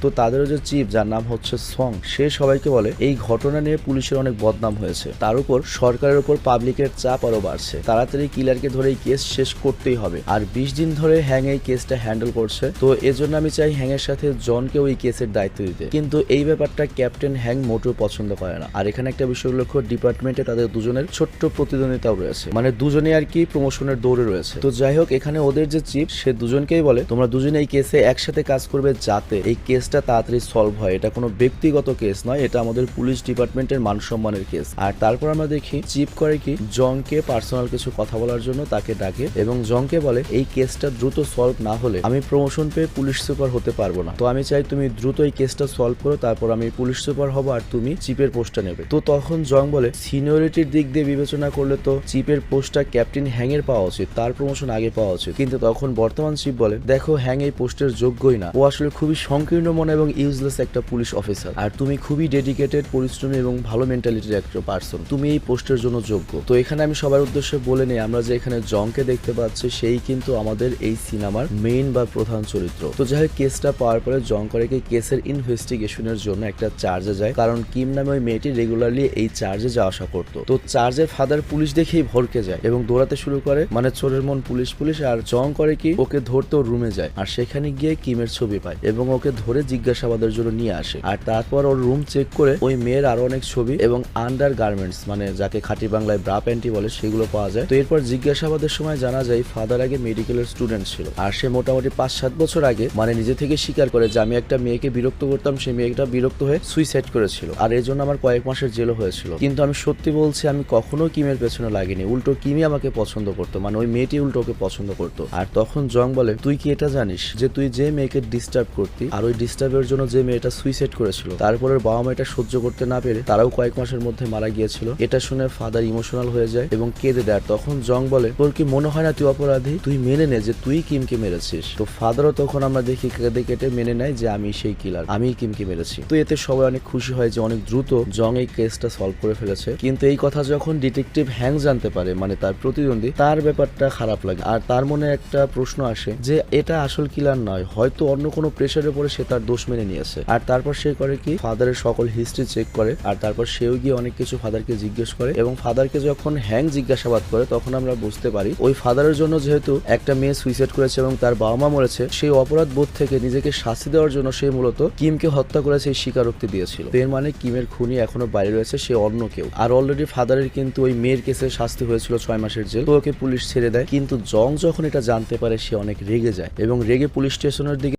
তো তাদেরও যে চিফ যার নাম হচ্ছে সং, সে সবাইকে বলে এই ঘটনা নিয়ে পুলিশের অনেক বদনাম হয়েছে, তার উপর সরকারের উপর পাবলিকের চাপ আরো বাড়ছে, তাড়াতাড়ি কিলারকে ধরে এই কেস শেষ করতেই হবে। আর 20 দিন ধরে হ্যাং এই কেসটা হ্যান্ডেল করছে, তো এজন্য আমি চাই হ্যাং এর সাথে জনকেও এই কেসের দায়িত্ব দিতে। কিন্তু এই ব্যাপারটা ক্যাপ্টেন হ্যাং মোটেও পছন্দ করে না। আর এখানে একটা বিষয় লক্ষ্য, ডিপার্টমেন্টে তাদের দুজনের ছোট্ট প্রতিদ্বন্দ্বিতাও রয়েছে, মানে দুজনে আর কি প্রমোশনের দৌড়ে রয়েছে। তো যাই হোক, এখানে ওদের যে চিফ সে দুজনকেই বলে তোমরা দুজনে এই কেসে একসাথে কাজ করবে যাতে এই কেসটা তাড়াতাড়ি সলভ হয়। এটা কোনো ব্যক্তিগত কেস নয়, এটা আমাদের পুলিশ ডিপার্টমেন্টের মান সম্মানের কেস। আর তারপর আমরা দেখি চিফ করে কি জংকে পার্সোনাল কিছু কথা বলার জন্য তাকে ডাকে এবং জংকে বলে এই কেসটা দ্রুত সলভ না হলে আমি প্রমোশন পেয়ে পুলিশ সুপার হতে পারবো না, তো আমি চাই তুমি দ্রুত এই কেসটা সলভ করো, তারপর আমি পুলিশ সুপার হব আর তুমি চিফের পোস্টটা নেবে। তো তখন জং বলে সিনিয়রিটির দিক দিয়ে বিবেচনা করলে তো চিফের পোস্টটা ক্যাপ্টেন হ্যাং এর পাওয়া উচিত, তার প্রমোশন আগে পাওয়া উচিত। কিন্তু তখন বর্তমান চিফ বলে দেখো হ্যাং এই পোস্টের যোগ্যই না, ও আসলে খুবই সংকীর্ণ মনে এবং ইউজলেস একটা পুলিশ অফিসার, আর তুমি খুবই ডেডিকেটেড, পরিশ্রমী এবং ভালো মেন্টালিটির একটা পার্সন, তুমি এই পোস্টের জন্য যোগ্য। তো এখানে আমি সবার উদ্দেশ্যে বলে নিই, আমরা যে এখানে জংকে দেখতে পাচ্ছি সেই কিন্তু আমাদের এই সিনেমার মেইন বা প্রধান চরিত্র। তো যাই হোক, কেসটা পাওয়ার পরে জং করে কি কেসের ইনভেস্টিগেশনের জন্য একটা চার্জে যায়, কারণ কিম নামে ওই মেয়েটি রেগুলারলি এই চার্জে যাওয়া আসা করতো। তো চার্জের ফাদার পুলিশ দেখেই ভরকে যায় এবং দৌড়াতে শুরু করে, মানে চোরের মন পুলিশ পুলিশ। আর জং করে কি ওকে ধরতে ওর রুমে যায়, আর সেখানে গিয়ে কিমের ছবি পায় এবং ওকে ধরে জিজ্ঞাসাবাদের জন্য নিয়ে আসে। আর তারপর ওর রুম চেক করে ওই মেয়ের আরো অনেক ছবি এবং আন্ডার গার্মেন্টস, মানে যাকে খাঁটি বাংলায় ব্রা প্যান্টি বলে, সেগুলো পাওয়া যায়। তো এরপর জিজ্ঞাসাবাদের সময় জানা যায় ফাদার আগে মেডিকেলের স্টুডেন্ট ছিল, আর সে মোটামুটি 5-7 বছর আগে মানে নিজে থেকে স্বীকার করে যে আমি একটা মেয়েকে বিরক্ত করতাম, সেই মেয়েটা বিরক্ত হয়ে সুইসাইড করেছিল, আর এর জন্য আমার কয়েক মাসের জেলও হয়েছিল। কিন্তু আমি সত্যি বলছি, আমি কখনো কিমের পেছনে লাগিনি, উল্টো কিমই আমাকে পছন্দ করতো, মানে ওই মেয়েটি উল্টো ওকে পছন্দ করতো। আর তখন জং বলে তুই কি এটা জানিস যে তুই যে মেয়েকে ডিস্টার্ব করতি আর ওই ডিস্টার্বের জন্য যে মেয়েটা সুইসাইড করেছিল তারপরে বাবা মা এটা সহ্য করতে না পেরে তারাও কয়েক মাসের মধ্যে মারা গিয়েছিল। এটা শুনে ফাদার ইমোশনাল হয়ে যায় এবং কেঁদে দেয়। তখন জং বলে তোর কি মনে হয় না তুই অপরাধী, তুই মেনে নে যে তুই কিমকে মেরেছিস। তো ফাদারও তখন আমরা দেখি কেঁদে কেটে মেনে নেয় যে আমি সেই কিলার, আমি কিমকে মেরেছি। তো এতে সবাই অনেক খুশি হয় যে অনেক দ্রুত জং এই কেসটা সলভ করে ফেলেছে। কিন্তু এই কথা যখন ডিটেকটিভ হ্যাং জানতে পারে, মানে তার প্রতিদ্বন্দ্বী, তার ব্যাপারটা খারাপ লাগে আর তার মনে একটা প্রশ্ন আসে যে এটা আসল কিলার নয়, হয়তো অন্য কোনো প্রেশারের উপরে সে তার দোষ মেনে নিয়েছে। আর তারপর সে করে কি ফাদারের সকল হিস্ট্রি চেক করে, আর তারপর সেও গিয়ে অনেক কিছু ফাদারকে জিজ্ঞেস করে এবং ফাদারকে যখন হ্যাং জিজ্ঞাসাবাদ করে তখন আমরা বুঝতে পারি ওই ফাদারের জন্য যেহেতু একটা মেয়ে সুইসাইড করেছে এবং তার বাবা মা মরেছে, সেই অপরাধ বোধ থেকে নিজেকে শাস্তি দেওয়ার জন্য সে মূলত কিমকে হত্যা করে সেই স্বীকারোক্তি দিয়েছিল। এর মানে কিমের খুনি এখনো বাইরে রয়েছে, সে অন্য কেউ। আর অলরেডি ফাদারের কিন্তু ওই মেয়ের কেসে শাস্তি হয়েছিল 6 মাসের জেল, তো ওকে পুলিশ ছেড়ে দেয়। কিন্তু জং যখন এটা জানতে পারে সে অনেক রেগে যায় এবং রেগে পুলিশ স্টেশনের দিকে